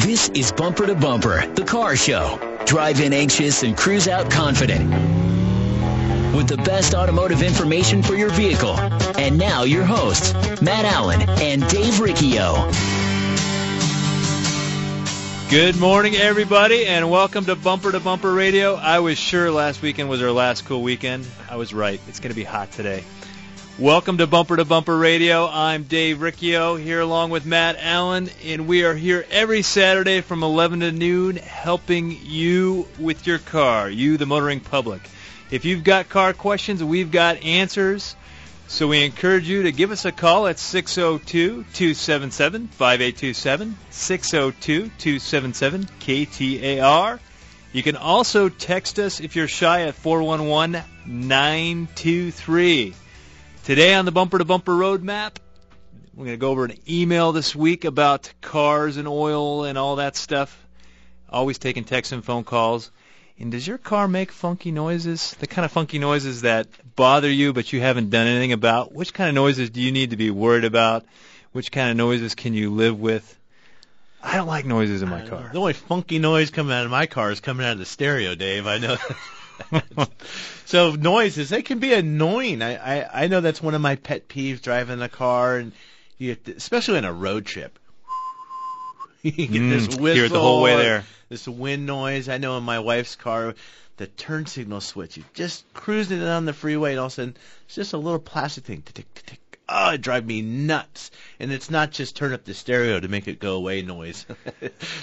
This is Bumper to Bumper, the car show. Drive in anxious and cruise out confident. With the best automotive information for your vehicle. And now your hosts, Matt Allen and Dave Riccio. Good morning, everybody, and welcome to Bumper Radio. I was sure last weekend was our last cool weekend. I was right. It's going to be hot today. Welcome to Bumper Radio. I'm Dave Riccio here along with Matt Allen, and we are here every Saturday from 11 to noon helping you with your car, you, the motoring public. If you've got car questions, we've got answers. So we encourage you to give us a call at 602-277-5827, 602-277-KTAR. You can also text us if you're shy at 411-923. Today on the Bumper to Bumper Roadmap, we're going to go over an email this week about cars and oil and all that stuff. Always taking texts and phone calls. And does your car make funky noises? The kind of funky noises that bother you but you haven't done anything about? Which kind of noises do you need to be worried about? Which kind of noises can you live with? I don't like noises in my car. The only funky noise coming out of my car is coming out of the stereo, Dave. I know. So noises, they can be annoying. I know that's one of my pet peeves driving a car, and especially on a road trip. You get this whistle, hear it the whole way there. This wind noise. I know in my wife's car, the turn signal switch. You just cruising down the freeway, and all of a sudden, it's just a little plastic thing. Tick, tick, tick. Oh, it drives me nuts. And it's not just turn up the stereo to make it go away noise.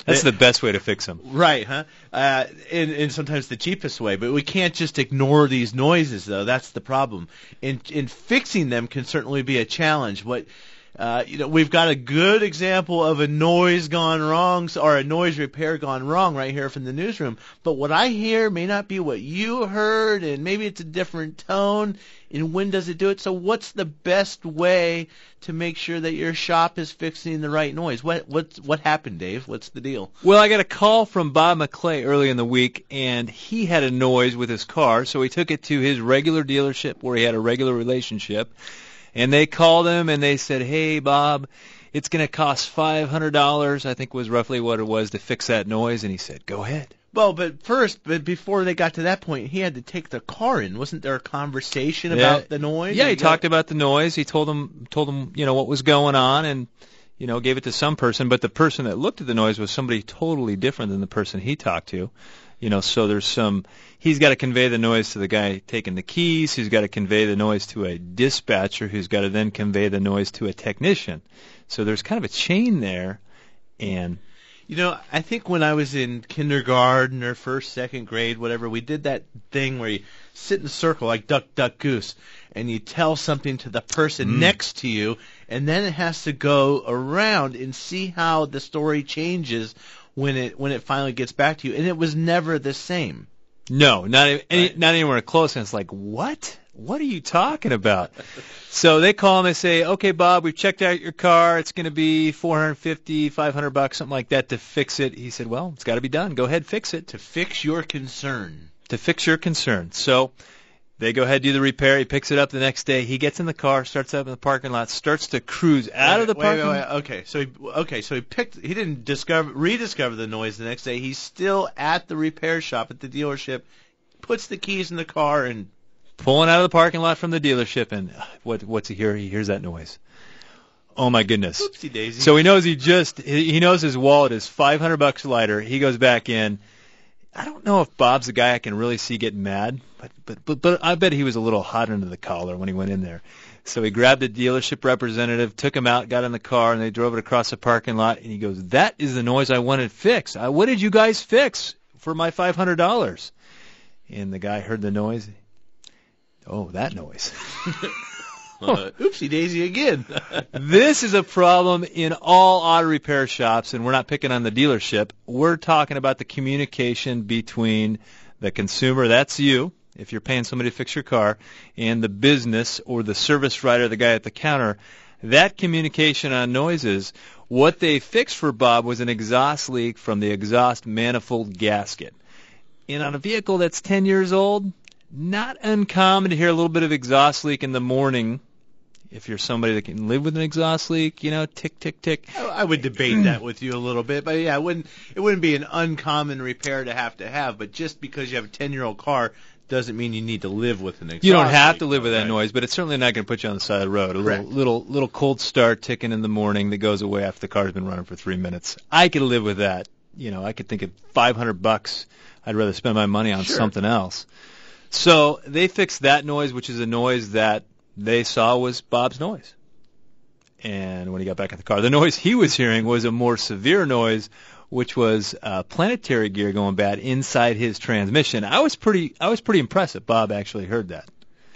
That's the best way to fix them. Right, huh? And sometimes the cheapest way. But we can't just ignore these noises, though. That's the problem. And fixing them can certainly be a challenge. We've got a good example of a noise gone wrong, or a noise repair gone wrong right here from the newsroom. But what I hear may not be what you heard, and maybe it's a different tone. And when does it do it? So what's the best way to make sure that your shop is fixing the right noise? What happened, Dave? What's the deal? Well, I got a call from Bob McClay early in the week, and he had a noise with his car, so he took it to his regular dealership where he had a regular relationship. And they called him and they said, "Hey, Bob, it's going to cost $500, I think was roughly what it was, to fix that noise." And he said, "Go ahead." Well, but before they got to that point, he had to take the car in. Wasn't there a conversation about the noise? Yeah, he talked about the noise. He told him, what was going on, and, gave it to some person. But the person that looked at the noise was somebody totally different than the person he talked to. So there's he's got to convey the noise to the guy taking the keys, who's got to convey the noise to a dispatcher, who's got to then convey the noise to a technician. So there's kind of a chain there. And I think when I was in kindergarten or first, second grade, whatever, we did that thing where you sit in a circle like duck, duck, goose, and you tell something to the person next to you, and then it has to go around and see how the story changes when it finally gets back to you. And it was never the same. No, not anywhere close. And it's like, what? What are you talking about? So they call him and say, "Okay, Bob, we've checked out your car. It's going to be $450, $500, something like that to fix it." He said, "Well, it's got to be done. Go ahead, fix it." To fix your concern. To fix your concern. So they go ahead, do the repair. He picks it up the next day. He gets in the car, starts up in the parking lot, starts to cruise out of the parking lot. Okay, so he didn't rediscover the noise the next day. He's still at the repair shop at the dealership, puts the keys in the car and pulling out of the parking lot from the dealership, and what's he hear? He hears that noise. Oh my goodness! Oopsie daisy. So he knows he knows his wallet is $500 lighter. He goes back in. I don't know if Bob's the guy I can really see getting mad, but I bet he was a little hot under the collar when he went in there. So he grabbed the dealership representative, took him out, got in the car, and they drove it across the parking lot. And he goes, "That is the noise I wanted fixed. What did you guys fix for my $500? And the guy heard the noise. Oh, that noise. Oopsie daisy again. This is a problem in all auto repair shops, and we're not picking on the dealership. We're talking about the communication between the consumer, that's you, if you're paying somebody to fix your car, and the business or the service writer, the guy at the counter. That communication on noises, what they fixed for Bob was an exhaust leak from the exhaust manifold gasket. And on a vehicle that's 10 years old, not uncommon to hear a little bit of exhaust leak in the morning If you're somebody that can live with an exhaust leak, tick, tick, tick. I would debate that with you a little bit, but yeah, it wouldn't be an uncommon repair to have. But just because you have a 10-year-old car doesn't mean you need to live with an exhaust You don't have leak. to live with that Right. noise, but it's certainly not going to put you on the side of the road. A Correct. little cold start ticking in the morning that goes away after the car's been running for 3 minutes. I could live with that. I could think of $500. I'd rather spend my money on Sure. something else. So they fixed that noise, which is a noise that they saw was Bob's noise. And when he got back in the car, the noise he was hearing was a more severe noise, which was planetary gear going bad inside his transmission. I was pretty impressed that Bob actually heard that.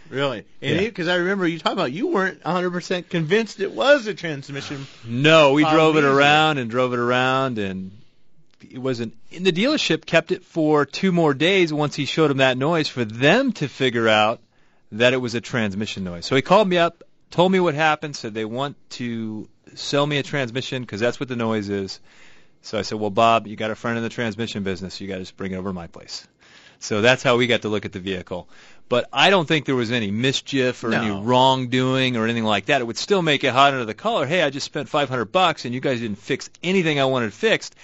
Really? Yeah. Because I remember you talking about you weren't 100% convinced it was a transmission. No, we drove it Polynesian. around, and it wasn't. And the dealership kept it for 2 more days once he showed them that noise for them to figure out that it was a transmission noise. So he called me up, told me what happened, said they want to sell me a transmission because that's what the noise is. So I said, well, Bob, you got a friend in the transmission business. You got to just bring it over to my place. So that's how we got to look at the vehicle. But I don't think there was any mischief or any wrongdoing or anything like that. It would still make it hot under the collar. Hey, I just spent $500 and you guys didn't fix anything I wanted fixed.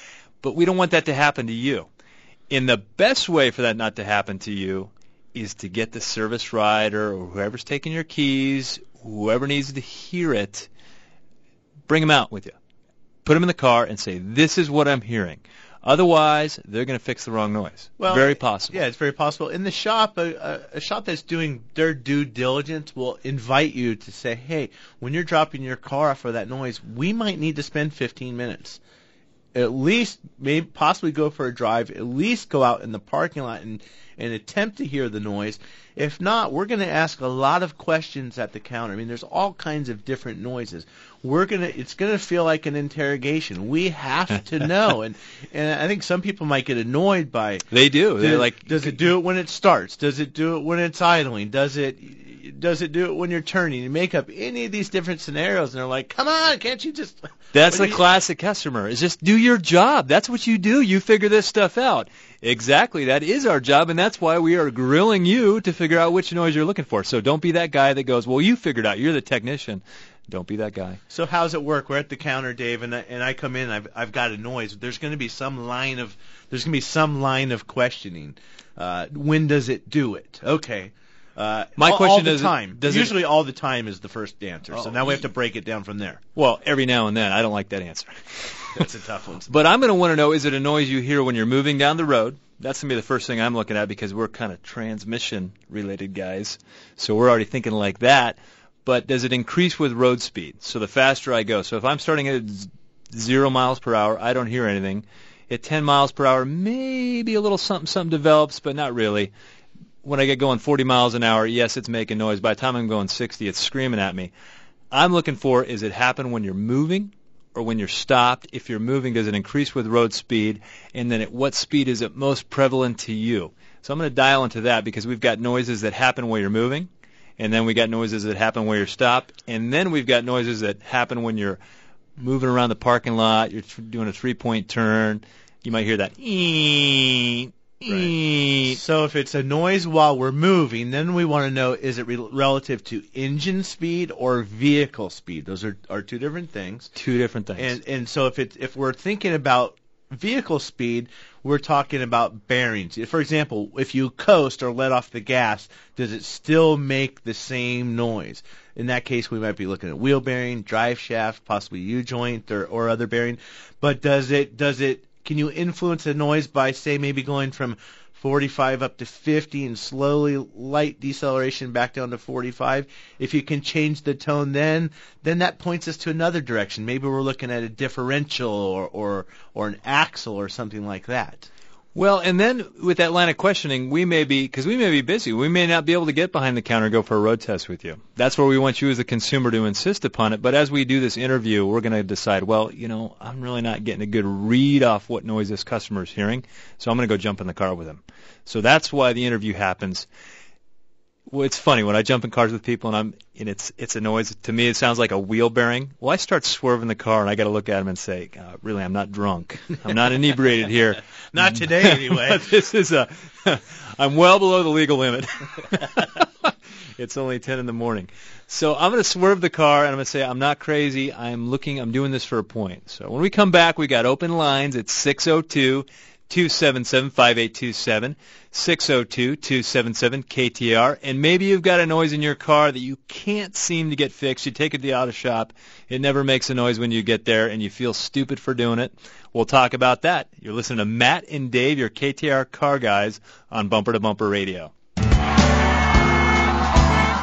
But we don't want that to happen to you. And the best way for that not to happen to you is to get the service rider or whoever's taking your keys, whoever needs to hear it, bring them out with you. Put them in the car and say, this is what I'm hearing. Otherwise, they're going to fix the wrong noise. Well, very possible. Yeah, it's very possible. In the shop, a shop that's doing their due diligence will invite you to say, hey, when you're dropping your car off for that noise, we might need to spend 15 minutes. At least, maybe possibly go for a drive, at least go out in the parking lot and attempt to hear the noise. If not, we're going to ask a lot of questions at the counter. I mean, there's all kinds of different noises. It's going to feel like an interrogation. We have to know. And I think some people might get annoyed by. They do. They're like, does it do it when it starts? Does it do it when it's idling? Does it do it when you're turning? You make up any of these different scenarios, and they're like, come on, can't you just... That's a classic customer. Is just do your job. That's what you do. You figure this stuff out. Exactly. That is our job, and that's why we are grilling you to figure out which noise you're looking for. So don't be that guy that goes, well, you figured out. You're the technician. Don't be that guy. So how's it work? We're at the counter, Dave, and I come in. I've got a noise. There's going to be some line of questioning. When does it do it? Okay. My question all the is, time. Usually all the time is the first answer. So now we have to break it down from there. Well, every now and then. I don't like that answer. That's a tough one. But I'm going to want to know, is it a noise you hear when you're moving down the road? That's going to be the first thing I'm looking at because we're kind of transmission-related guys. So we're already thinking like that. But does it increase with road speed? So the faster I go. So if I'm starting at 0 miles per hour, I don't hear anything. At 10 miles per hour, maybe a little something develops, but not really. When I get going 40 miles an hour, yes, it's making noise. By the time I'm going 60, it's screaming at me. I'm looking for, is it happen when you're moving or when you're stopped? If you're moving, does it increase with road speed? And then at what speed is it most prevalent to you? So I'm going to dial into that because we've got noises that happen while you're moving, and then we got noises that happen while you're stopped, and then we've got noises that happen when you're moving around the parking lot, you're doing a 3-point turn. You might hear that. Right. So if it's a noise while we're moving, then we want to know, is it relative to engine speed or vehicle speed? Those are two different things. Two different things. And so if we're thinking about vehicle speed, we're talking about bearings. For example, if you coast or let off the gas, does it still make the same noise? In that case, we might be looking at wheel bearing, drive shaft, possibly U-joint or other bearing. But can you influence the noise by, say, maybe going from 45 up to 50 and slowly light deceleration back down to 45? If you can change the tone then that points us to another direction. Maybe we're looking at a differential or an axle or something like that. Well, and then with that line of questioning, we may be busy. We may not be able to get behind the counter and go for a road test with you. That's where we want you as a consumer to insist upon it. But as we do this interview, we're going to decide, well, I'm really not getting a good read off what noise this customer is hearing, so I'm going to go jump in the car with him. So that's why the interview happens. Well, it's funny when I jump in cars with people and it's a noise. To me, it sounds like a wheel bearing. Well, I start swerving the car and I got to look at him and say, "Really, I'm not drunk. I'm not inebriated here. Not today, anyway." I'm well below the legal limit. It's only 10 in the morning. So I'm going to swerve the car, and I'm going to say I'm not crazy. I'm doing this for a point. So when we come back, we got open lines at 602-277-5827, 602-277-KTAR. And maybe you've got a noise in your car that you can't seem to get fixed. You take it to the auto shop. It never makes a noise when you get there, and you feel stupid for doing it. We'll talk about that. You're listening to Matt and Dave, your KTAR car guys, on Bumper to Bumper Radio.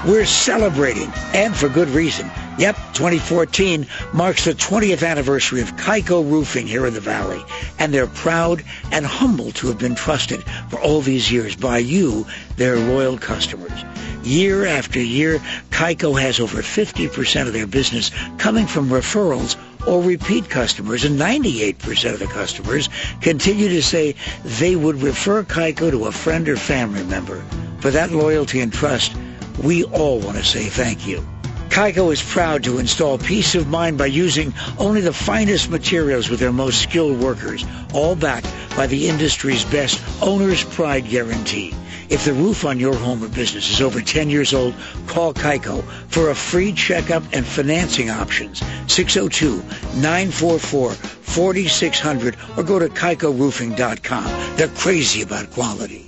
We're celebrating, and for good reason. Yep, 2014 marks the 20th anniversary of Kaiko Roofing here in the Valley, and they're proud and humbled to have been trusted for all these years by you, their loyal customers. Year after year, Kaiko has over 50% of their business coming from referrals or repeat customers, and 98% of the customers continue to say they would refer Kaiko to a friend or family member. For that loyalty and trust, we all want to say thank you. Kaiko is proud to install peace of mind by using only the finest materials with their most skilled workers, all backed by the industry's best owner's pride guarantee. If the roof on your home or business is over 10 years old, call Kaiko for a free checkup and financing options, 602-944-4600, or go to KaikoRoofing.com. They're crazy about quality.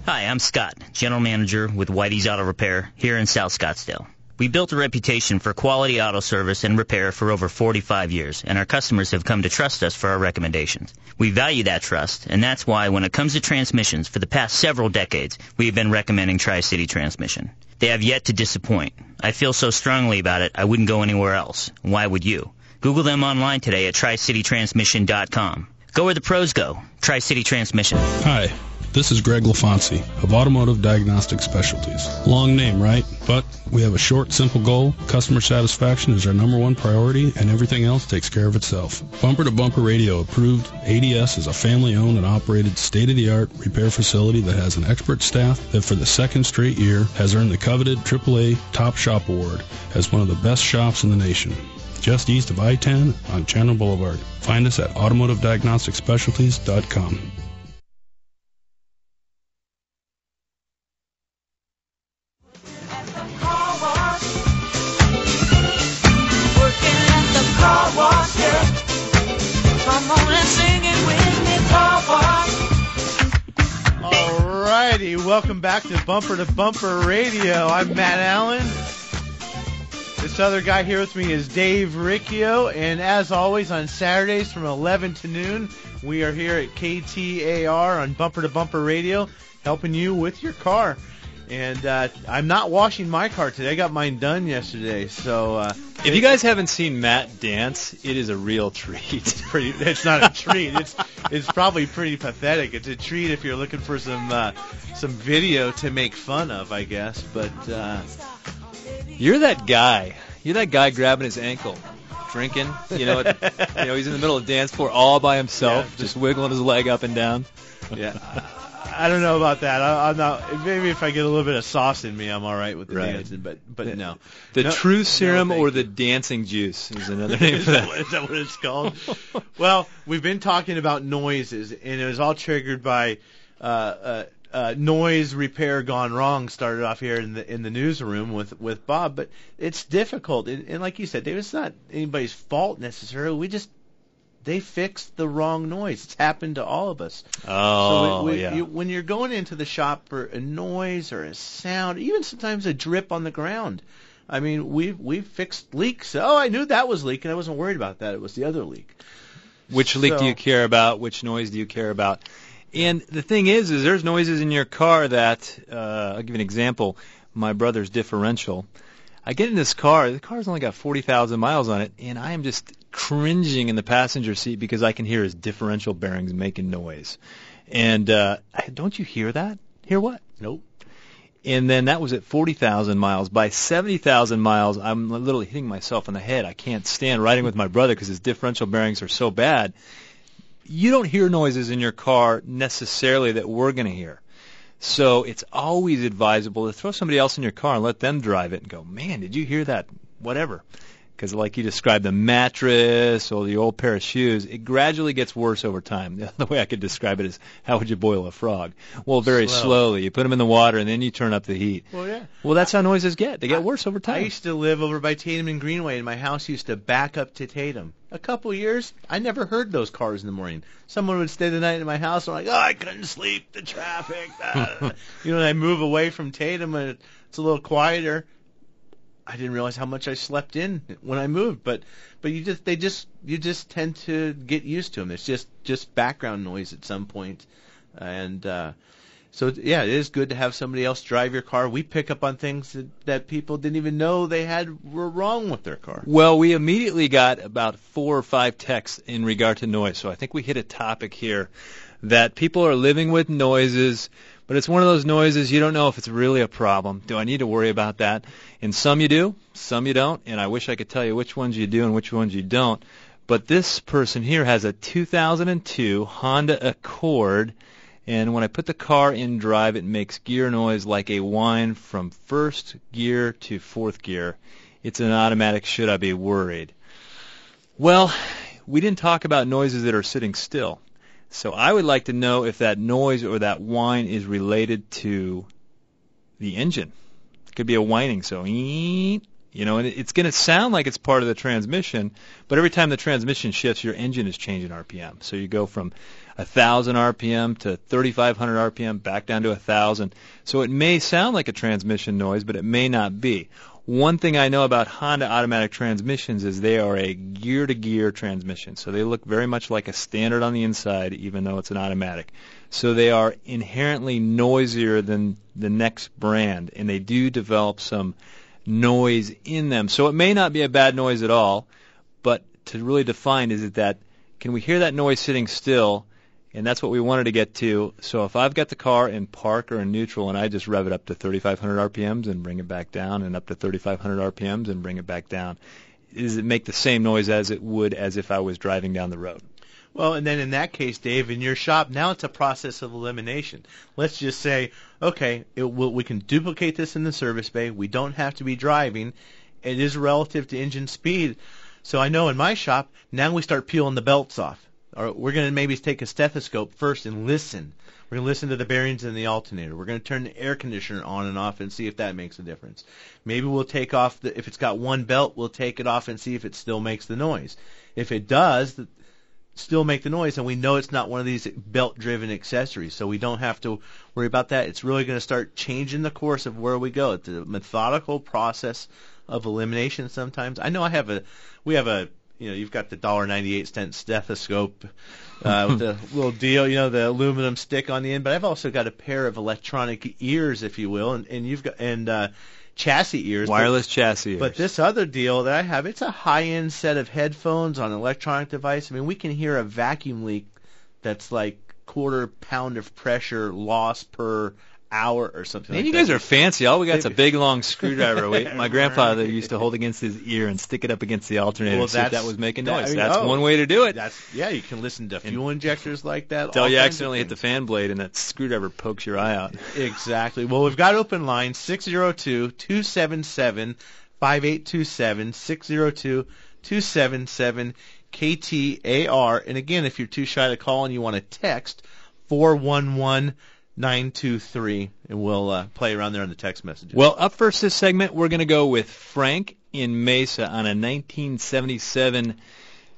Hi, I'm Scott, General Manager with Whitey's Auto Repair here in South Scottsdale. We built a reputation for quality auto service and repair for over 45 years, and our customers have come to trust us for our recommendations. We value that trust, and that's why when it comes to transmissions, for the past several decades, we have been recommending Tri-City Transmission. They have yet to disappoint. I feel so strongly about it, I wouldn't go anywhere else. Why would you? Google them online today at TriCityTransmission.com. Go where the pros go. Tri-City Transmission. Hi. This is Greg LaFonsi of Automotive Diagnostic Specialties. Long name, right? But we have a short, simple goal. Customer satisfaction is our number one priority, and everything else takes care of itself. Bumper to Bumper Radio approved. ADS is a family-owned and operated state-of-the-art repair facility that has an expert staff that for the second straight year has earned the coveted AAA Top Shop Award as one of the best shops in the nation. Just east of I-10 on Chandler Boulevard. Find us at automotivediagnosticspecialties.com. Welcome back to Bumper Radio. I'm Matt Allen. This other guy here with me is Dave Riccio, and as always on Saturdays from 11 to noon, we are here at KTAR on Bumper Radio, helping you with your car. And I'm not washing my car today. I got mine done yesterday, so if you guys haven't seen Matt dance, it is a real treat. It's not a treat. It's probably pretty pathetic. It's a treat if you're looking for some video to make fun of, I guess. But you're that guy. You're that guy grabbing his ankle, drinking. He's in the middle of the dance floor all by himself, just wiggling his leg up and down. Yeah. I don't know about that. I'm not. Maybe if I get a little bit of sauce in me, I'm all right with the dancing. But no. The True Serum or the Dancing Juice is another name for that. Is that what it's called? Well, we've been talking about noises, and it was all triggered by noise repair gone wrong. Started off here in the newsroom with Bob, but it's difficult. And like you said, Dave, it's not anybody's fault necessarily. They fixed the wrong noise. It's happened to all of us. Oh, yeah. When you're going into the shop for a noise or a sound, even sometimes a drip on the ground. I mean, we've fixed leaks. Oh, I knew that was leaking. I wasn't worried about that. It was the other leak. Which leak do you care about? Which noise do you care about? And the thing is there's noises in your car that, I'll give you an example. My brother's differential. I get in this car. The car's only got 40,000 miles on it, and I am just cringing in the passenger seat because I can hear his differential bearings making noise. And don't you hear that? Hear what? Nope. And then that was at 40,000 miles. By 70,000 miles, I'm literally hitting myself in the head. I can't stand riding with my brother because his differential bearings are so bad. You don't hear noises in your car necessarily that we're going to hear. So it's always advisable to throw somebody else in your car and let them drive it and go, man, did you hear that? Whatever. because like you described, the mattress or the old pair of shoes, it gradually gets worse over time. The other way I could describe it is, how would you boil a frog? Well, very slowly. You put them in the water, and then you turn up the heat. Well, yeah. Well, that's how noises get. They get worse over time. I used to live over by Tatum and Greenway, and my house used to back up to Tatum. A couple years, I never heard those cars in the morning. Someone would stay the night in my house, and I'm like, I couldn't sleep, the traffic. You know, and I move away from Tatum, and it's a little quieter. I didn't realize how much I slept in when I moved, but you just tend to get used to them. It's just background noise at some point, and so yeah, it is good to have somebody else drive your car. We pick up on things that people didn't even know were wrong with their car. Well, we immediately got about 4 or 5 texts in regard to noise, so I think we hit a topic here that people are living with noises. But it's one of those noises you don't know if it's really a problem. Do I need to worry about that? And some you do, some you don't, and I wish I could tell you which ones you do and which ones you don't. But this person here has a 2002 Honda Accord, and when I put the car in drive, it makes gear noise like a whine from first gear to fourth gear. It's an automatic. Should I be worried? Well, we didn't talk about noises that are sitting still. So I would like to know if that noise or that whine is related to the engine. It could be a whining, so and it's going to sound like it's part of the transmission, but every time the transmission shifts, your engine is changing RPM. So you go from 1,000 RPM to 3,500 RPM, back down to 1,000. So it may sound like a transmission noise, but it may not be. One thing I know about Honda automatic transmissions is they are a gear-to-gear transmission. So they look very much like a standard on the inside, even though it's an automatic. So they are inherently noisier than the next brand, and they do develop some noise in them. So it may not be a bad noise at all, but to really define, is it that, can we hear that noise sitting still? And that's what we wanted to get to. So if I've got the car in park or in neutral and I just rev it up to 3,500 RPMs and bring it back down and up to 3,500 RPMs and bring it back down, does it make the same noise as it would as if I was driving down the road? Well, and then in that case, Dave, in your shop, now it's a process of elimination. Let's just say, okay, we can duplicate this in the service bay. We don't have to be driving. It is relative to engine speed. So I know in my shop, now we start peeling the belts off. Or we're going to maybe take a stethoscope first and listen. We're going to listen to the bearings in the alternator. We're going to turn the air conditioner on and off and see if that makes a difference. Maybe we'll take off, if it's got one belt, we'll take it off and see if it still makes the noise. If it does still make the noise, and we know it's not one of these belt-driven accessories, so we don't have to worry about that. It's really going to start changing the course of where we go. It's a methodical process of elimination sometimes. I know we have a, you've got the $1.98 stethoscope with the little deal, the aluminum stick on the end. But I've also got a pair of electronic ears, if you will, and you've got chassis ears, wireless chassis ears. But this other deal that I have, it's a high-end set of headphones on an electronic device. I mean, we can hear a vacuum leak that's like 1/4 pound of pressure loss per hour or something. Man, like you guys are fancy. All we got is a big long screwdriver. My grandfather used to hold against his ear and stick it up against the alternator to see if that was making noise. That's one way to do it. You can listen to fuel injectors like that. Until you accidentally hit the fan blade and that screwdriver pokes your eye out. Exactly. Well, we've got open lines, 602-277-5827, 602-277 KTAR. And again, if you're too shy to call and you want to text, 411-923, and we'll play around there on the text messages. Well, up first this segment, we're going to go with Frank in Mesa on a 1977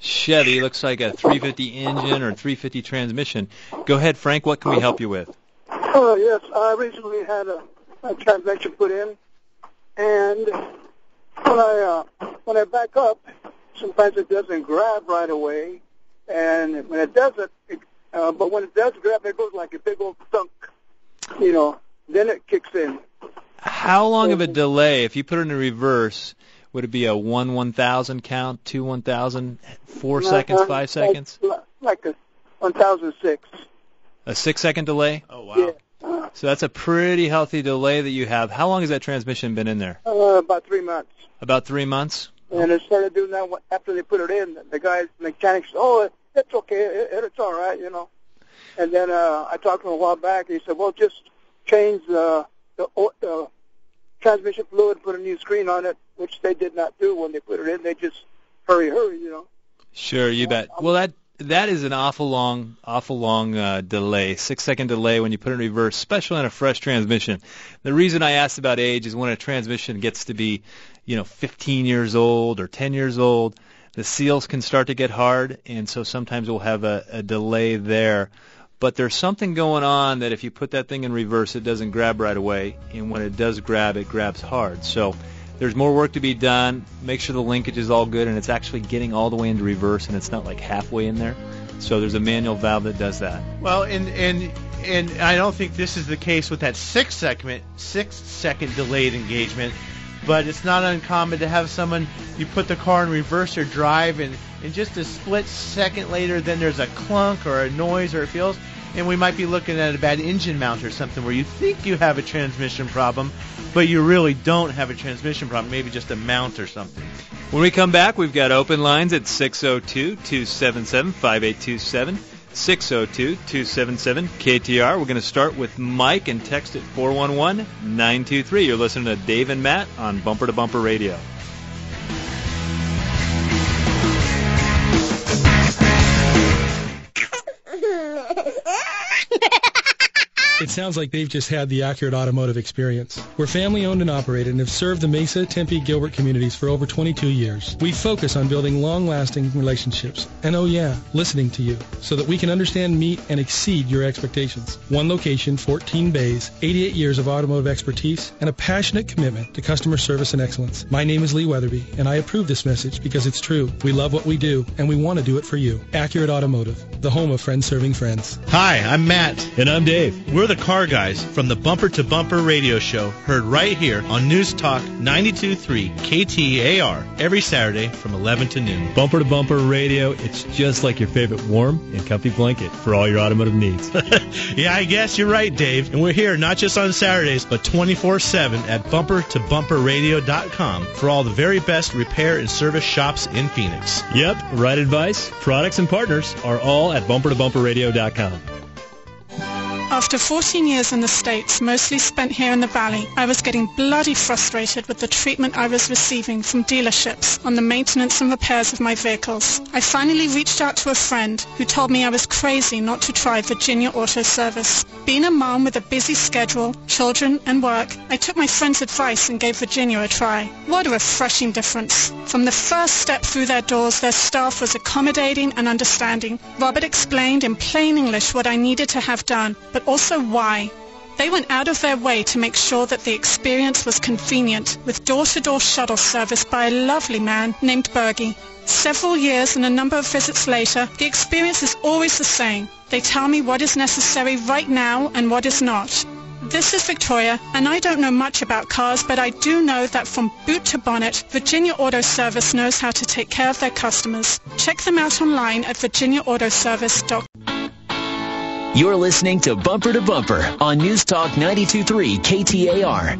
Chevy. Looks like a 350 engine or 350 transmission. Go ahead, Frank. What can we help you with? Yes, I recently had a transmission put in, and when I back up, sometimes it doesn't grab right away, and when it doesn't, but when it does grab, it goes like a big old thunk, then it kicks in. How long of a delay, if you put it in reverse, would it be a 1/1000 count, 2/1000, 4 seconds, 5 seconds? Like a 1006. A 6-second delay? Oh, wow. Yeah. So that's a pretty healthy delay that you have. How long has that transmission been in there? About 3 months. About 3 months? And it started doing that after they put it in. The mechanic said, it's okay, it's all right, And then I talked to him a while back, and he said, well, just change the transmission fluid, put a new screen on it, which they did not do when they put it in. They just hurry, you know. Sure, you bet. Well, that is an awful long delay, 6-second delay when you put it in reverse, especially on a fresh transmission. The reason I asked about age is when a transmission gets to be, 15 years old or 10 years old, the seals can start to get hard, and so sometimes we'll have a delay there. But there's something going on that if you put that thing in reverse, it doesn't grab right away, and when it does grab, it grabs hard. So there's more work to be done. Make sure the linkage is all good, and it's actually getting all the way into reverse, and it's not like halfway in there. So there's a manual valve that does that. Well, and I don't think this is the case with that 6-second delayed engagement, but it's not uncommon to have someone, you put the car in reverse or drive, and just a split second later, then there's a clunk or a noise or it feels, and we might be looking at a bad engine mount or something where you think you have a transmission problem, but you really don't have a transmission problem, maybe just a mount or something. When we come back, we've got open lines at 602-277-5827, 602-277 KTAR. We're going to start with Mike and text at 411-923. You're listening to Dave and Matt on Bumper to Bumper Radio. It sounds like they've just had the accurate automotive experience. We're family-owned and operated and have served the Mesa, Tempe, Gilbert communities for over 22 years. We focus on building long-lasting relationships and, listening to you so that we can understand, meet, and exceed your expectations. One location, 14 bays, 88 years of automotive expertise, and a passionate commitment to customer service and excellence. My name is Lee Weatherby, and I approve this message because it's true. We love what we do, and we want to do it for you. Accurate Automotive, the home of friends serving friends. Hi, I'm Matt. And I'm Dave. We're the car guys from the Bumper to Bumper radio show, heard right here on News Talk 92.3 KTAR every Saturday from 11 to noon. Bumper to Bumper Radio, it's just like your favorite warm and comfy blanket for all your automotive needs. Yeah, I guess you're right, Dave. And we're here not just on Saturdays, but 24/7 at bumpertobumperradio.com for all the very best repair and service shops in Phoenix. Yep, right advice, products, and partners are all at bumpertobumperradio.com. After 14 years in the States, mostly spent here in the Valley, I was getting bloody frustrated with the treatment I was receiving from dealerships on the maintenance and repairs of my vehicles. I finally reached out to a friend who told me I was crazy not to try Virginia Auto Service. Being a mom with a busy schedule, children, and work, I took my friend's advice and gave Virginia a try. What a refreshing difference. From the first step through their doors, their staff was accommodating and understanding. Robert explained in plain English what I needed to have done, but also why. They went out of their way to make sure that the experience was convenient, with door-to-door shuttle service by a lovely man named Bergie. Several years and a number of visits later, the experience is always the same. They tell me what is necessary right now and what is not. This is Victoria, and I don't know much about cars, but I do know that from boot to bonnet, Virginia Auto Service knows how to take care of their customers. Check them out online at virginiaautoservice.com. You're listening to Bumper on News Talk 92.3 KTAR.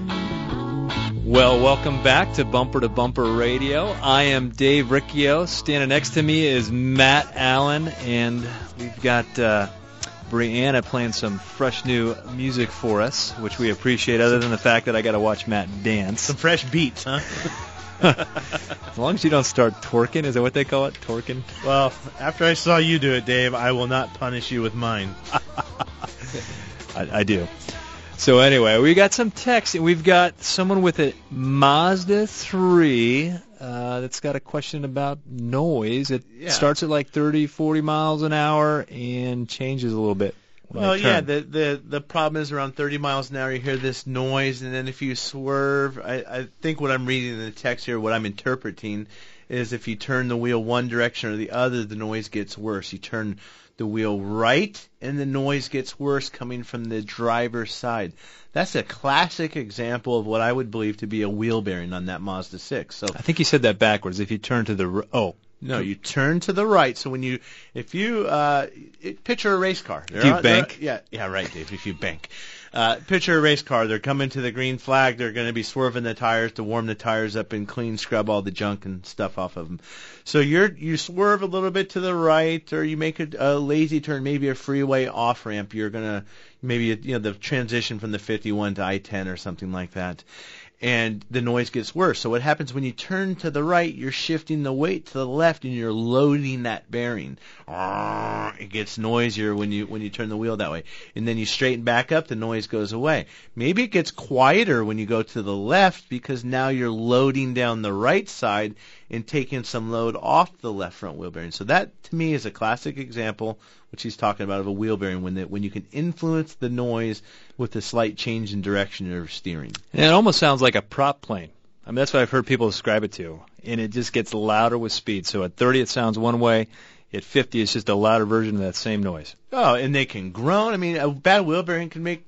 Well, welcome back to Bumper Radio. I am Dave Riccio. Standing next to me is Matt Allen, and we've got Brianna playing some fresh new music for us, which we appreciate, other than the fact that I got to watch Matt dance. Some fresh beats, huh? As long as you don't start twerking, is that what they call it, twerking? Well, after I saw you do it, Dave, I will not punish you with mine. I do. So anyway, we got some text, and we've got someone with a Mazda 3 that's got a question about noise. It starts at like 30, 40 miles an hour and changes a little bit. Well, yeah, the problem is around 30 miles an hour you hear this noise, and then if you swerve, I think what I'm reading in the text here, what I'm interpreting, is if you turn the wheel one direction or the other, the noise gets worse. You turn the wheel right, and the noise gets worse coming from the driver's side. That's a classic example of what I would believe to be a wheel bearing on that Mazda 6. So I think you said that backwards. If you turn to the No, you turn to the right. So if you picture a race car. Do you bank? Yeah, right, Dave. If you bank. Picture a race car. They're coming to the green flag. They're going to be swerving the tires to warm the tires up and clean, scrub all the junk and stuff off of them. So you swerve a little bit to the right, or you make a lazy turn, maybe a freeway off ramp. You're going to maybe the transition from the 51 to I-10 or something like that. and the noise gets worse. So what happens when you turn to the right, you're shifting the weight to the left, and you're loading that bearing. It gets noisier when you turn the wheel that way. And then you straighten back up, the noise goes away. Maybe it gets quieter when you go to the left because now you're loading down the right side and taking some load off the left front wheel bearing. So that, to me, is a classic example, which he's talking about, of a wheel bearing, when you can influence the noise with a slight change in direction of steering. And it almost sounds like a prop plane. I mean, that's what I've heard people describe it to. And it just gets louder with speed. So at 30 it sounds one way. At 50 it's just a louder version of that same noise. Oh, and they can groan. I mean, a bad wheel bearing can make,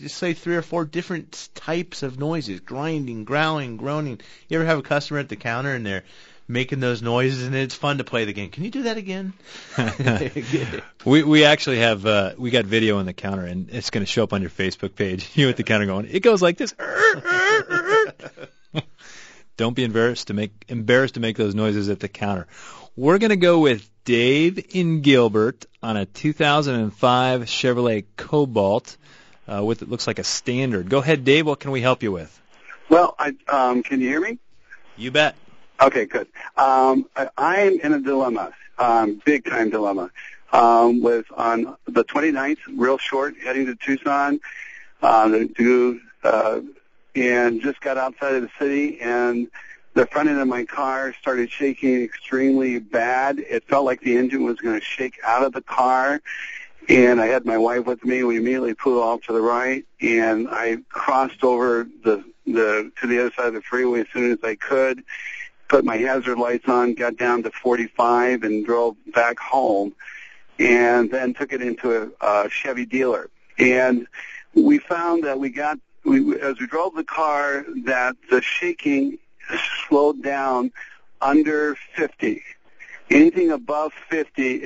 say, 3 or 4 different types of noises: grinding, growling, groaning. You ever have a customer at the counter and they're making those noises, and it's fun to play the game? Can you do that again? We actually have we got video on the counter, and it's going to show up on your Facebook page. You at the counter going, it goes like this. Don't be embarrassed to make those noises at the counter. We're going to go with Dave in Gilbert on a 2005 Chevrolet Cobalt with it looks like a Standard. Go ahead, Dave. What can we help you with? Well, can you hear me? You bet. Okay, good. I'm in a dilemma, big-time dilemma. Was on the 29th, real short, heading to Tucson, and just got outside of the city, and the front end of my car started shaking extremely bad. It felt like the engine was going to shake out of the car, and I had my wife with me. We immediately pulled off to the right, and I crossed over to the other side of the freeway as soon as I could, put my hazard lights on, got down to 45, and drove back home, and then took it into a Chevy dealer. And we found that as we drove the car, that the shaking slowed down under 50. Anything above 50,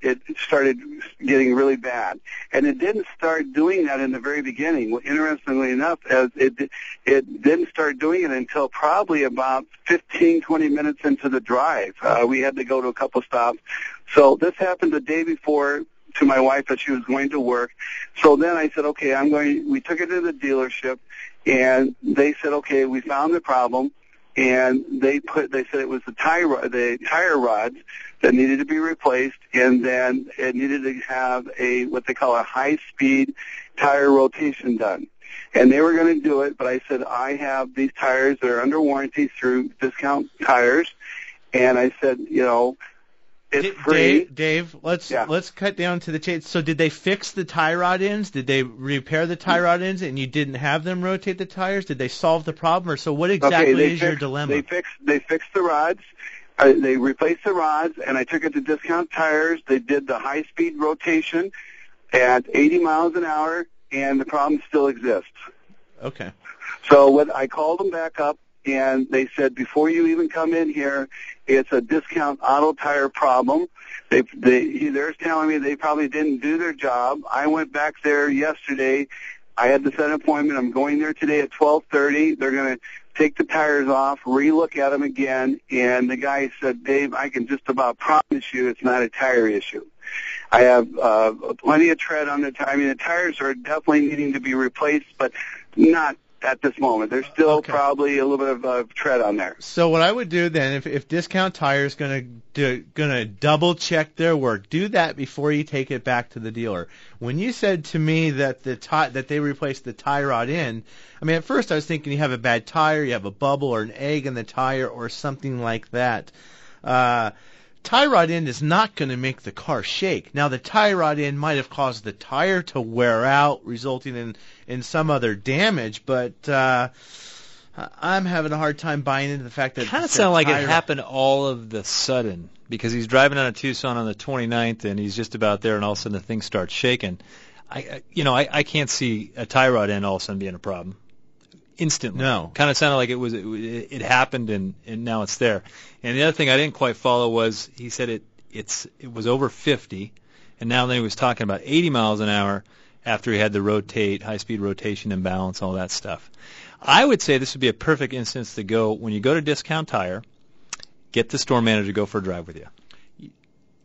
it started getting really bad. And it didn't start doing that in the very beginning. Well, interestingly enough, as it didn't start doing it until probably about 15, 20 minutes into the drive. We had to go to a couple stops. So this happened the day before to my wife as she was going to work. So then I said, okay, we took it to the dealership, and they said, okay, we found the problem. And they said it was the tire rods that needed to be replaced, and then it needed to have what they call a high-speed tire rotation done. And they were going to do it, but I said, I have these tires that are under warranty through Discount Tires, and I said, it's free. Dave, let's cut down to the chase. So did they fix the tie rod ends? Did they repair the tie rod ends, and you didn't have them rotate the tires? Did they solve the problem, or so what exactly is your dilemma? They fixed the rods. They replaced the rods, and I took it to Discount Tires. They did the high-speed rotation at 80 miles an hour, and the problem still exists. Okay. So I called them back up, and they said, before you even come in here, it's a Discount Auto Tire problem. They're telling me they probably didn't do their job. I went back there yesterday. I had to set an appointment. I'm going there today at 12:30. They're going to take the tires off, re-look at them again, and the guy said, Dave, I can just about promise you it's not a tire issue. I have plenty of tread on the tire. I mean, the tires are definitely needing to be replaced, but not at this moment. There's still probably a little bit of tread on there. So what I would do then, if Discount Tire is going to double check their work, do that before you take it back to the dealer. When you said to me that that they replaced the tie rod end, I mean, at first I was thinking you have a bad tire, you have a bubble or an egg in the tire or something like that. Tie rod end is not going to make the car shake. Now, the tie rod end might have caused the tire to wear out, resulting in some other damage, but I'm having a hard time buying into the fact that it kind of sounded like it happened all of the sudden, because he's driving out of Tucson on the 29th, and he's just about there, and all of a sudden the thing starts shaking. I can't see a tie rod end all of a sudden being a problem. Instantly. No. Kind of sounded like it happened and now it's there. And the other thing I didn't quite follow was he said it was over 50, and now then he was talking about 80 miles an hour after he had the high-speed rotation and balance, all that stuff. I would say this would be a perfect instance to go, when you go to Discount Tire, get the store manager to go for a drive with you.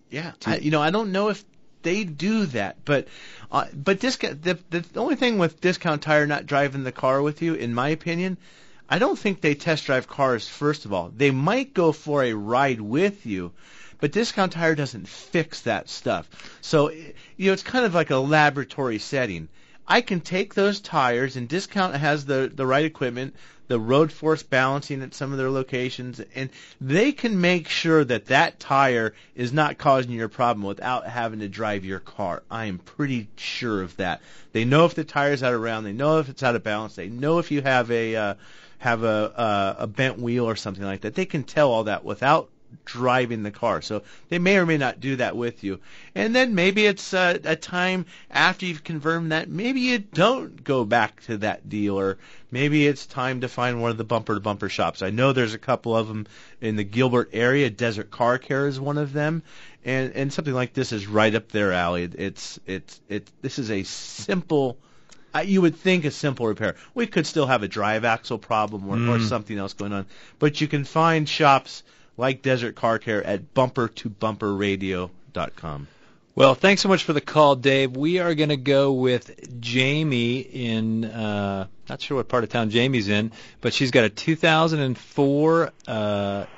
Yeah. I don't know if they do that, but the only thing with Discount Tire not driving the car with you, in my opinion, I don't think they test drive cars, first of all. They might go for a ride with you, but Discount Tire doesn't fix that stuff. So, it's kind of like a laboratory setting. I can take those tires, and Discount has the right equipment, the road force balancing at some of their locations, and they can make sure that tire is not causing you a problem without having to drive your car. I am pretty sure of that. They know if the tire's out of round. They know if it's out of balance. They know if you have a bent wheel or something like that. They can tell all that without driving the car. So they may or may not do that with you. And then maybe it's a time after you've confirmed that maybe you don't go back to that dealer. Maybe it's time to find one of the bumper-to-bumper shops. I know there's a couple of them in the Gilbert area. Desert Car Care is one of them. And something like this is right up their alley. This is a simple, you would think a simple repair. We could still have a drive axle problem or something else going on. But you can find shops like Desert Car Care at bumpertobumperradio.com. Well, thanks so much for the call, Dave. We are going to go with Jamie in, not sure what part of town Jamie's in, but she's got a 2004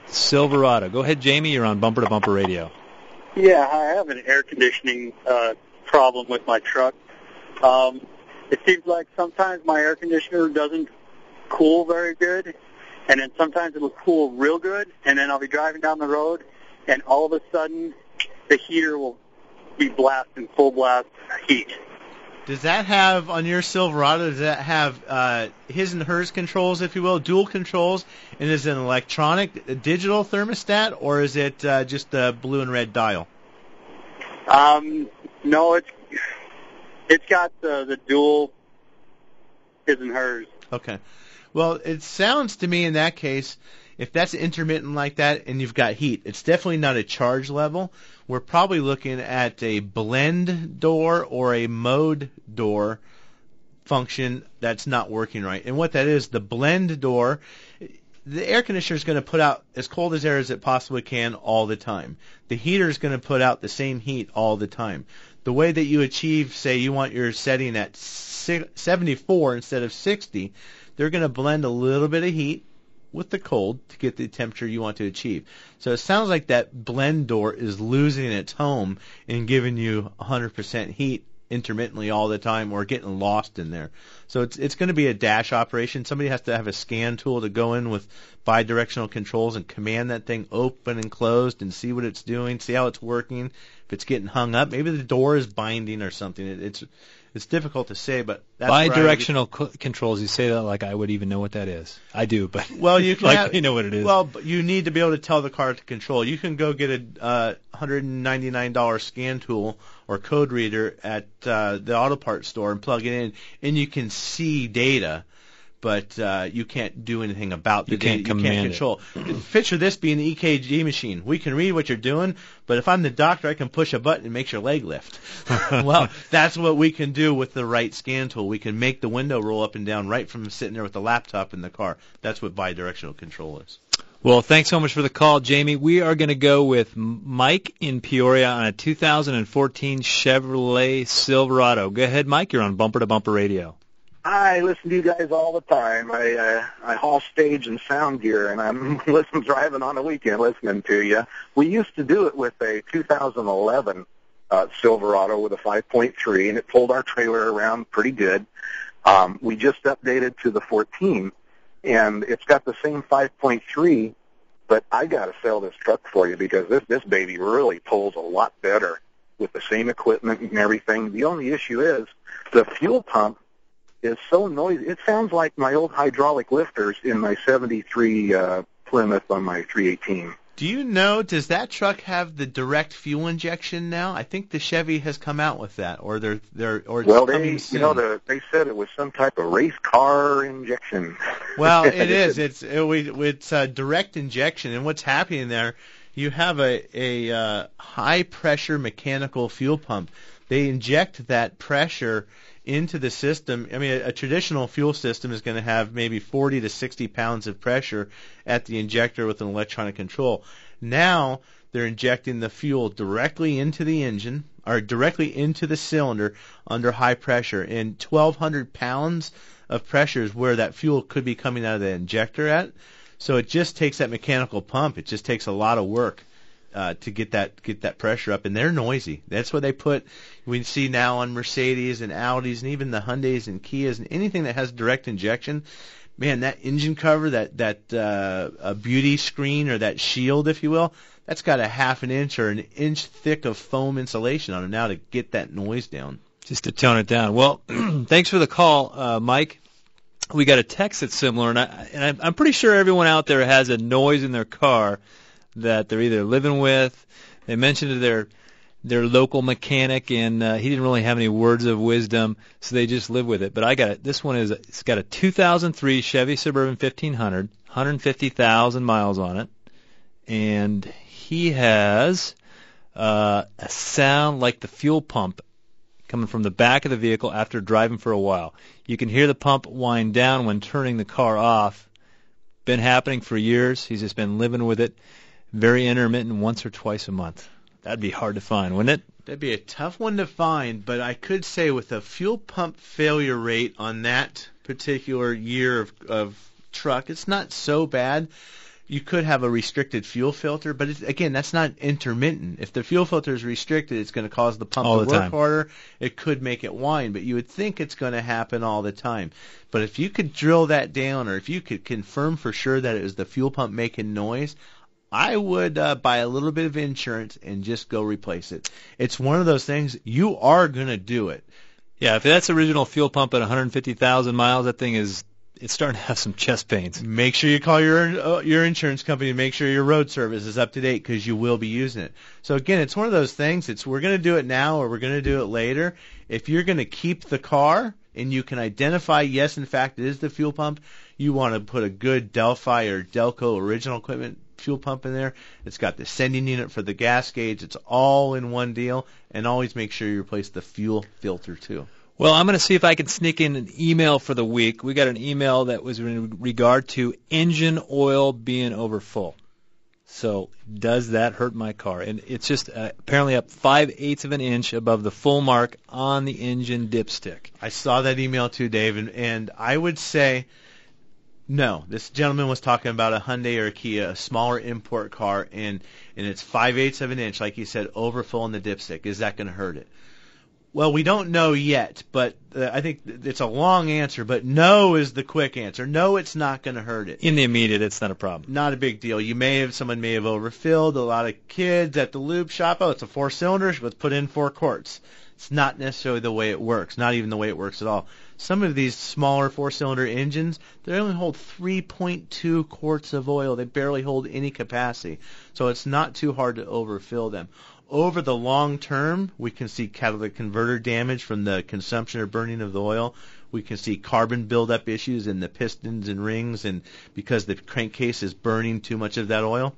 Silverado. Go ahead, Jamie. You're on Bumper to Bumper Radio. Yeah, I have an air conditioning problem with my truck. It seems like sometimes my air conditioner doesn't cool very good, and then sometimes it'll cool real good, and then I'll be driving down the road, and all of a sudden the heater will be blasting full blast heat. Does that have, on your Silverado, does that have his and hers controls, if you will, dual controls, and is it an electronic, digital thermostat, or is it just the blue and red dial? No, it's got the dual his and hers. Okay. Well, it sounds to me in that case, if that's intermittent like that and you've got heat, it's definitely not a charge level. We're probably looking at a blend door or a mode door function that's not working right. And what that is, the blend door, the air conditioner is going to put out as cold as air as it possibly can all the time. The heater is going to put out the same heat all the time. The way that you achieve, say you want your setting at 74 instead of 60, they're going to blend a little bit of heat with the cold to get the temperature you want to achieve. So it sounds like that blend door is losing its home and giving you 100% heat intermittently all the time or getting lost in there. So it's going to be a dash operation. Somebody has to have a scan tool to go in with bidirectional controls and command that thing open and closed and see what it's doing, see how it's working. If it's getting hung up, maybe the door is binding or something. It's difficult to say, but that's bidirectional controls. You say that like I would even know what that is. I do, but well, you can you know what it is. Well, but you need to be able to tell the car to control. You can go get a $199 scan tool or code reader at the auto parts store and plug it in, and you can see data. But you can't do anything about the data. You can't control. Picture this being an EKG machine. We can read what you're doing, but if I'm the doctor, I can push a button and make your leg lift. Well, that's what we can do with the right scan tool. We can make the window roll up and down right from sitting there with the laptop in the car. That's what bidirectional control is. Well, thanks so much for the call, Jamie. We are going to go with Mike in Peoria on a 2014 Chevrolet Silverado. Go ahead, Mike. You're on Bumper to Bumper Radio. I listen to you guys all the time. I haul stage and sound gear, and I'm driving on the weekend listening to you. We used to do it with a 2011 Silverado with a 5.3, and it pulled our trailer around pretty good. We just updated to the 14, and it's got the same 5.3, but I got to sell this truck for you because this baby really pulls a lot better with the same equipment and everything. The only issue is the fuel pump is so noisy. It sounds like my old hydraulic lifters in my 73 Plymouth on my 318. Do you know, does that truck have the direct fuel injection now? I think the Chevy has come out with that, or it's coming soon. They said it was some type of race car injection. Well, it is. It's direct injection, and what's happening there, you have a high pressure mechanical fuel pump. They inject that pressure into the system. I mean, a traditional fuel system is going to have maybe 40 to 60 pounds of pressure at the injector with an electronic control. Now they're injecting the fuel directly into the engine are directly into the cylinder under high pressure, and 1,200 pounds of pressure is where that fuel could be coming out of the injector at. So it just takes that mechanical pump. It just takes a lot of work to get that pressure up, and they're noisy. That's what they put. We see now on Mercedes and Audis and even the Hyundais and Kias and anything that has direct injection. Man, that engine cover, that beauty screen or that shield, if you will, that's got a half an inch or an inch thick of foam insulation on it now to get that noise down. Just to tone it down. Well, thanks for the call, Mike. We got a text that's similar, and I'm pretty sure everyone out there has a noise in their car that they're either living with. They mentioned to their local mechanic, and he didn't really have any words of wisdom, so they just live with it. But I got it. This one it's got a 2003 Chevy Suburban 1500, 150,000 miles on it, and he has a sound like the fuel pump coming from the back of the vehicle after driving for a while. You can hear the pump wind down when turning the car off. Been happening for years. He's just been living with it. Very intermittent, once or twice a month. That'd be hard to find, wouldn't it? That'd be a tough one to find, but I could say with a fuel pump failure rate on that particular year of truck, it's not so bad. You could have a restricted fuel filter, but again, that's not intermittent. If the fuel filter is restricted, it's going to cause the pump to work harder. It could make it whine, but you would think it's going to happen all the time. But if you could drill that down, or if you could confirm for sure that it was the fuel pump making noise, I would buy a little bit of insurance and just go replace it. It's one of those things, you are going to do it. Yeah, if that's original fuel pump at 150,000 miles, that thing it's starting to have some chest pains. Make sure you call your insurance company and make sure your road service is up to date, because you will be using it. So again, it's one of those things. We're going to do it now or we're going to do it later. If you're going to keep the car and you can identify, yes, in fact, it is the fuel pump, you want to put a good Delphi or Delco original equipment fuel pump in there. It's got the sending unit for the gas gauge. It's all in one deal. And always make sure you replace the fuel filter too. Well, I'm going to see if I can sneak in an email for the week. We got an email that was in regard to engine oil being over full. So does that hurt my car? And it's just apparently up 5/8 of an inch above the full mark on the engine dipstick. I saw that email too, Dave, and I would say no. This gentleman was talking about a Hyundai or a Kia, a smaller import car, and it's 5/8 of an inch, like you said, overfull in the dipstick. Is that going to hurt it? Well, we don't know yet, but I think it's a long answer, but no is the quick answer. No, it's not going to hurt it. In the immediate, it's not a problem. Not a big deal. Someone may have overfilled. A lot of kids at the lube shop, it's a 4-cylinder, let's put in 4 quarts. It's not necessarily the way it works, not even the way it works at all. Some of these smaller 4-cylinder engines, they only hold 3.2 quarts of oil. They barely hold any capacity. So it's not too hard to overfill them. Over the long term, we can see catalytic converter damage from the consumption or burning of the oil. We can see carbon buildup issues in the pistons and rings, and because the crankcase is burning too much of that oil.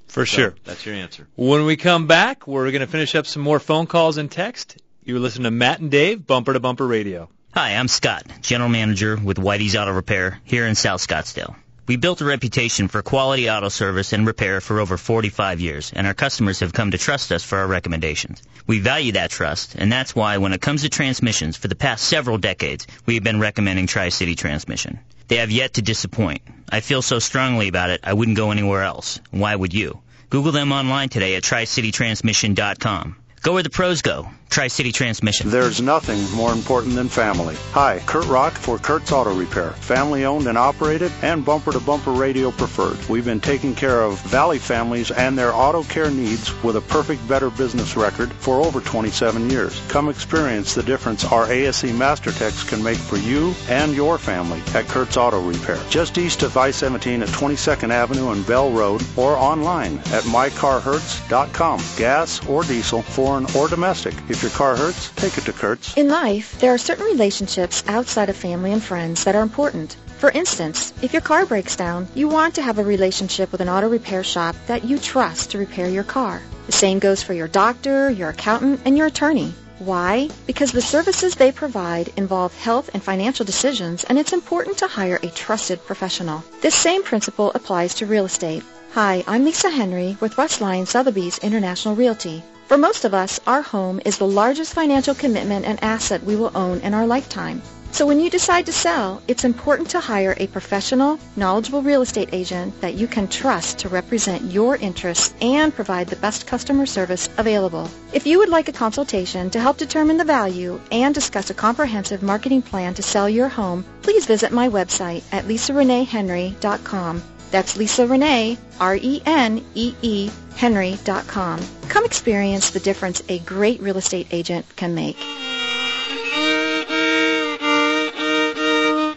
For sure. That's your answer. When we come back, we're going to finish up some more phone calls and text. You're listening to Matt and Dave, Bumper to Bumper Radio. Hi, I'm Scott, General Manager with Whitey's Auto Repair here in South Scottsdale. We built a reputation for quality auto service and repair for over 45 years, and our customers have come to trust us for our recommendations. We value that trust, and that's why when it comes to transmissions, for the past several decades, we have been recommending Tri-City Transmission. They have yet to disappoint. I feel so strongly about it, I wouldn't go anywhere else. Why would you? Google them online today at tricitytransmission.com. Go where the pros go. Tri-City Transmission. There's nothing more important than family. Hi, Kurt Rock for Kurt's Auto Repair. Family owned and operated and bumper-to-bumper radio preferred. We've been taking care of Valley families and their auto care needs with a perfect Better Business record for over 27 years. Come experience the difference our ASE Master Techs can make for you and your family at Kurt's Auto Repair. Just east of I-17 at 22nd Avenue and Bell Road, or online at mycarhurts.com. Gas or diesel, foreign or domestic. If your car hurts, take it to Kurt's. In life, there are certain relationships outside of family and friends that are important. For instance, if your car breaks down, you want to have a relationship with an auto repair shop that you trust to repair your car. The same goes for your doctor, your accountant, and your attorney. Why? Because the services they provide involve health and financial decisions, and it's important to hire a trusted professional. This same principle applies to real estate. Hi, I'm Lisa Henry with Russ Lyon Sotheby's International Realty. For most of us, our home is the largest financial commitment and asset we will own in our lifetime. So when you decide to sell, it's important to hire a professional, knowledgeable real estate agent that you can trust to represent your interests and provide the best customer service available. If you would like a consultation to help determine the value and discuss a comprehensive marketing plan to sell your home, please visit my website at lisareneehenry.com. That's Lisa Renee, R-E-N-E-E, Henry.com. Come experience the difference a great real estate agent can make.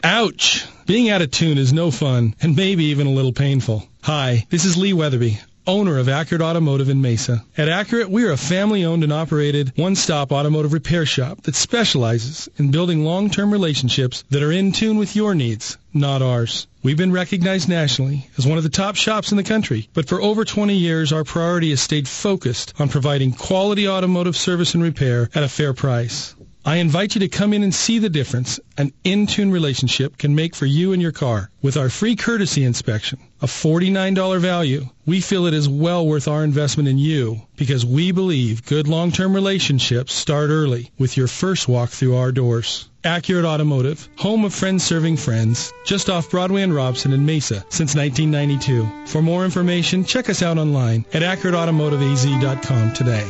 Ouch! Being out of tune is no fun, and maybe even a little painful. Hi, this is Lee Weatherby, owner of Accurate Automotive in Mesa. At Accurate, we are a family-owned and operated one-stop automotive repair shop that specializes in building long-term relationships that are in tune with your needs, not ours. We've been recognized nationally as one of the top shops in the country, but for over 20 years, our priority has stayed focused on providing quality automotive service and repair at a fair price. I invite you to come in and see the difference an in-tune relationship can make for you and your car. With our free courtesy inspection, a $49 value, we feel it is well worth our investment in you because we believe good long-term relationships start early with your first walk through our doors. Accurate Automotive, home of friends serving friends, just off Broadway and Robson in Mesa since 1992. For more information, check us out online at accurateautomotiveaz.com today.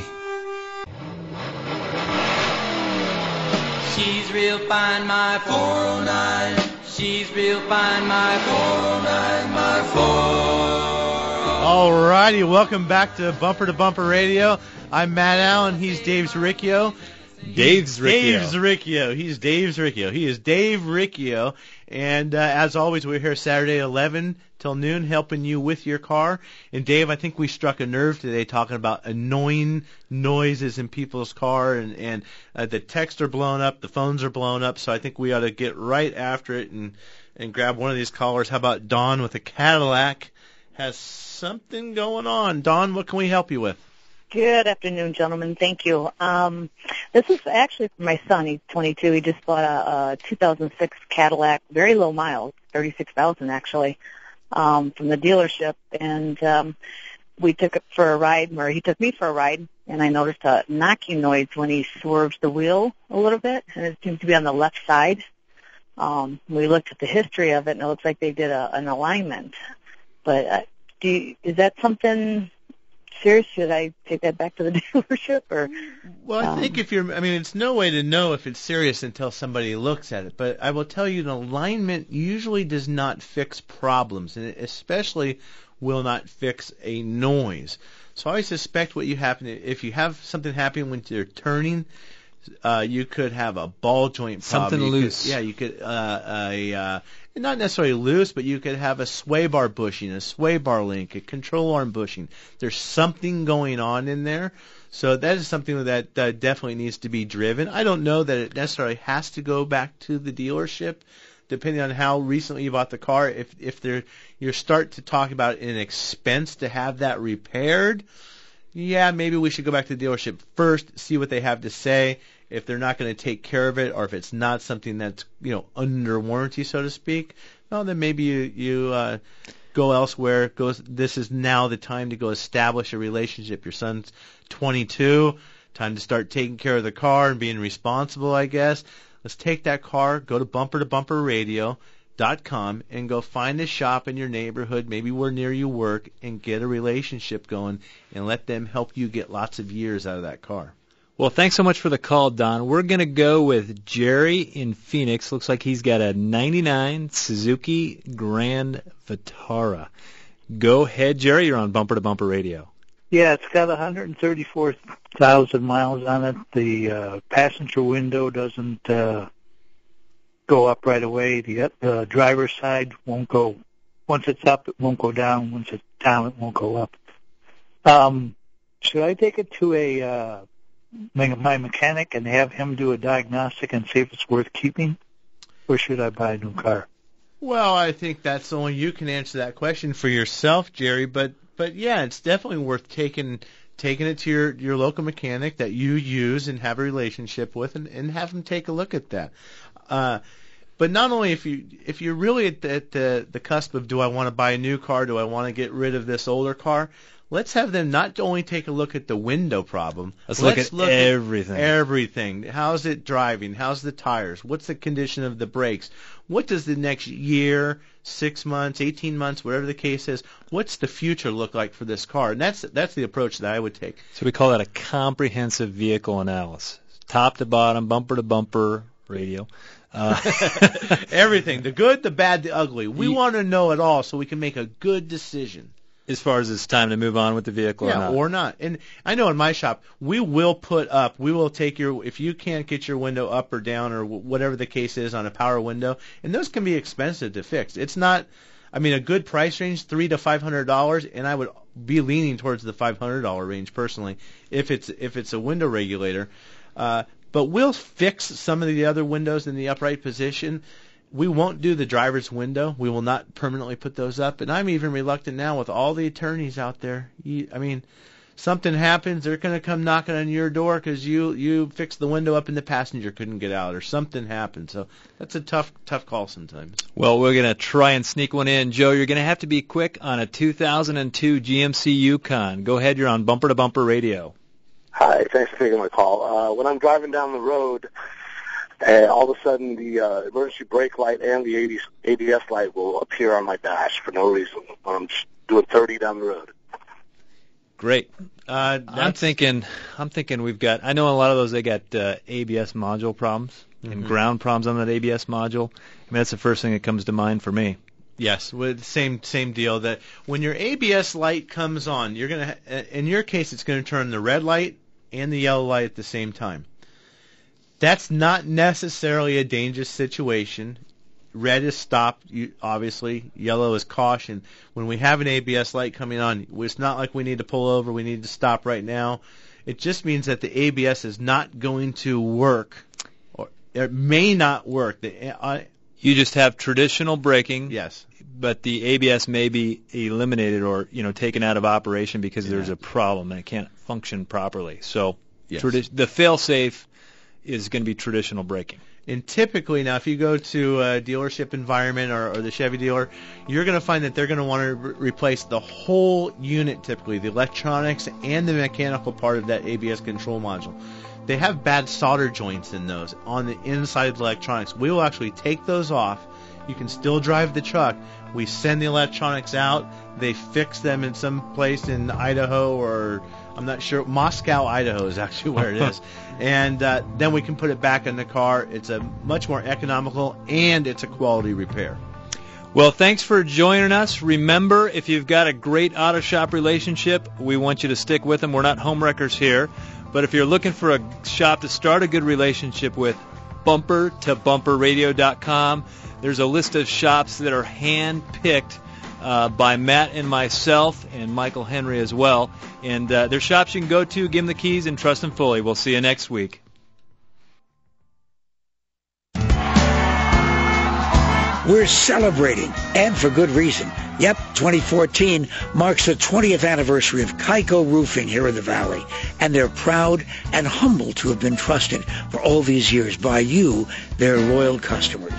She's real fine, my 409. She's real fine, my 409, my 409. All righty, welcome back to Bumper Radio. I'm Matt Allen. He's Dave Riccio. Dave's Riccio. He's Dave's Riccio. He is Dave Riccio. And as always, we're here Saturday 11 till noon helping you with your car. And Dave, I think we struck a nerve today talking about annoying noises in people's car. And the texts are blown up, the phones are blown up. So I think we ought to get right after it and grab one of these callers. How about Dawn with a Cadillac? Has something going on. Dawn, what can we help you with? Good afternoon, gentlemen. Thank you. This is actually for my son. He's 22. He just bought a 2006 Cadillac, very low miles, 36,000 actually, from the dealership. And we took it for a ride, or he took me for a ride, and I noticed a knocking noise when he swerves the wheel a little bit, and it seems to be on the left side. We looked at the history of it, and it looks like they did an alignment. But is that something serious? Should I take that back to the dealership? Or well, I think it's no way to know if it's serious until somebody looks at it. But I will tell you, an alignment usually does not fix problems, and it especially will not fix a noise. So I suspect what you happen if you have something happen when you're turning. You could have a ball joint problem. Something loose. You could not necessarily loose, but you could have a sway bar bushing, a sway bar link, a control arm bushing. There's something going on in there. So that is something that definitely needs to be driven. I don't know that it necessarily has to go back to the dealership, depending on how recently you bought the car. If you start to talk about an expense to have that repaired, yeah, maybe we should go back to the dealership first, see what they have to say. If they're not going to take care of it, or if it's not something that's under warranty, so to speak, well, then maybe you go elsewhere. This is now the time to go establish a relationship. Your son's 22, time to start taking care of the car and being responsible, I guess. Let's take that car, go to bumpertobumperradio.com, and go find a shop in your neighborhood, maybe where near you work, and get a relationship going, and let them help you get lots of years out of that car. Well, thanks so much for the call, Don. We're going to go with Jerry in Phoenix. Looks like he's got a 99 Suzuki Grand Vitara. Go ahead, Jerry. You're on Bumper to Bumper Radio. Yeah, it's got 134,000 miles on it. The passenger window doesn't go up right away. The driver's side won't go. Once it's up, it won't go down. Once it's down, it won't go up. Should I take it to my mechanic and have him do a diagnostic and see if it's worth keeping, or should I buy a new car? Well, I think that's only you can answer that question for yourself, Jerry. But yeah, it's definitely worth taking taking it to your local mechanic that you use and have a relationship with, and have them take a look at that. But not only if you're really at the cusp of, do I want to buy a new car, do I want to get rid of this older car, let's have them not only take a look at the window problem. Let's look at everything. Everything. How's it driving? How's the tires? What's the condition of the brakes? What does the next year, 6 months, 18 months, whatever the case is, what's the future look like for this car? And that's the approach that I would take. So we call that a comprehensive vehicle analysis. Top to bottom, bumper to bumper, radio. Everything. The good, the bad, the ugly. We want to know it all so we can make a good decision. As far as it's time to move on with the vehicle or not. And I know in my shop, we will take if you can't get your window up or down or whatever the case is on a power window, and those can be expensive to fix. It's not, a good price range, $300 to $500, and I would be leaning towards the $500 range personally if it's a window regulator. But we'll fix some of the other windows in the upright position. We won't do the driver's window. We will not permanently put those up. And I'm even reluctant now with all the attorneys out there. Something happens, they're going to come knocking on your door because you fixed the window up and the passenger couldn't get out, or something happened. So that's a tough call sometimes. Well, we're going to try and sneak one in. Joe, you're going to have to be quick on a 2002 GMC Yukon. Go ahead, you're on Bumper to Bumper Radio. Hi, thanks for taking my call. When I'm driving down the road, all of a sudden the emergency brake light and the ABS light will appear on my dash for no reason when I'm just doing 30 down the road. Great. I'm thinking we've got, I know a lot of those, they got ABS module problems and ground problems on that ABS module. That's the first thing that comes to mind for me. Yes, with same deal, that when your ABS light comes on, you're going to, in your case, it's going to turn the red light and the yellow light at the same time. That's not necessarily a dangerous situation. Red is stop, obviously. Yellow is caution. When we have an ABS light coming on, it's not like we need to pull over, we need to stop right now. It just means that the ABS is not going to work, or it may not work. You just have traditional braking. Yes. But the ABS may be eliminated or taken out of operation because there's a problem and it can't function properly. So yes. The fail-safe is going to be traditional braking. And typically now, if you go to a dealership environment or the Chevy dealer, you're going to find that they're going to want to replace the whole unit typically, the electronics and the mechanical part of that ABS control module. They have bad solder joints in those on the inside of the electronics. We will actually take those off. You can still drive the truck. We send the electronics out. They fix them in some place in Idaho, or I'm not sure. Moscow, Idaho is actually where it is. And then we can put it back in the car. It's a much more economical, and it's a quality repair. Well, thanks for joining us. Remember, if you've got a great auto shop relationship, we want you to stick with them. We're not homewreckers here. But if you're looking for a shop to start a good relationship with, bumpertobumperradio.com. There's a list of shops that are hand-picked by Matt and myself and Michael Henry as well. And they're shops you can go to, give them the keys, and trust them fully. We'll see you next week. We're celebrating, and for good reason. Yep, 2014 marks the 20th anniversary of Kaiko Roofing here in the Valley, and they're proud and humbled to have been trusted for all these years by you, their loyal customers.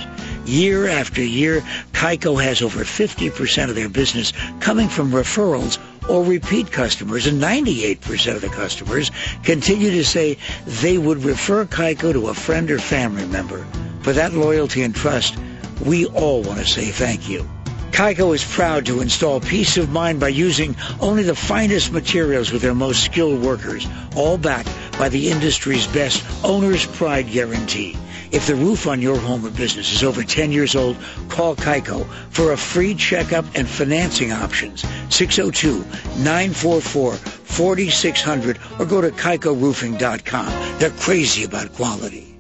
Year after year, Kaiko has over 50% of their business coming from referrals or repeat customers, and 98% of the customers continue to say they would refer Kaiko to a friend or family member. For that loyalty and trust, we all want to say thank you. Kaiko is proud to install peace of mind by using only the finest materials with their most skilled workers, all backed by the industry's best owner's pride guarantee. If the roof on your home or business is over 10 years old, call Kaiko for a free checkup and financing options. 602-944-4600 or go to KaikoRoofing.com. They're crazy about quality.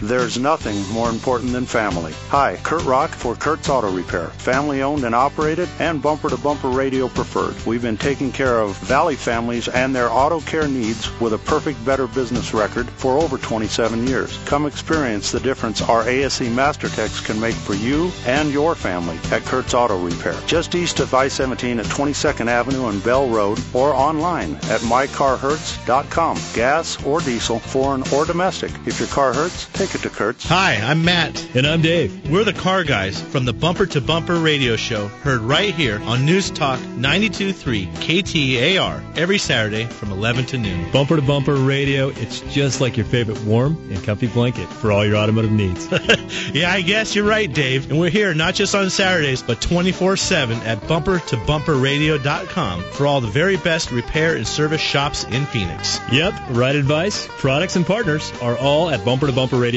There's nothing more important than family. Hi, Kurt Rock for Kurt's Auto Repair. Family owned and operated and bumper-to-bumper radio preferred. We've been taking care of Valley families and their auto care needs with a perfect Better Business record for over 27 years. Come experience the difference our ASE Master Techs can make for you and your family at Kurt's Auto Repair. Just east of I-17 at 22nd Avenue and Bell Road, or online at mycarhurts.com. Gas or diesel, foreign or domestic. If your car hurts, take it to Kurt's. Hi, I'm Matt. And I'm Dave. We're the car guys from the Bumper to Bumper radio show, heard right here on News Talk 92.3 KTAR every Saturday from 11 to noon. Bumper to Bumper radio, it's just like your favorite warm and comfy blanket for all your automotive needs. Yeah, I guess you're right, Dave. And we're here not just on Saturdays, but 24/7 at bumpertobumperradio.com for all the very best repair and service shops in Phoenix. Yep, right advice, products, and partners are all at bumpertobumperradio.com.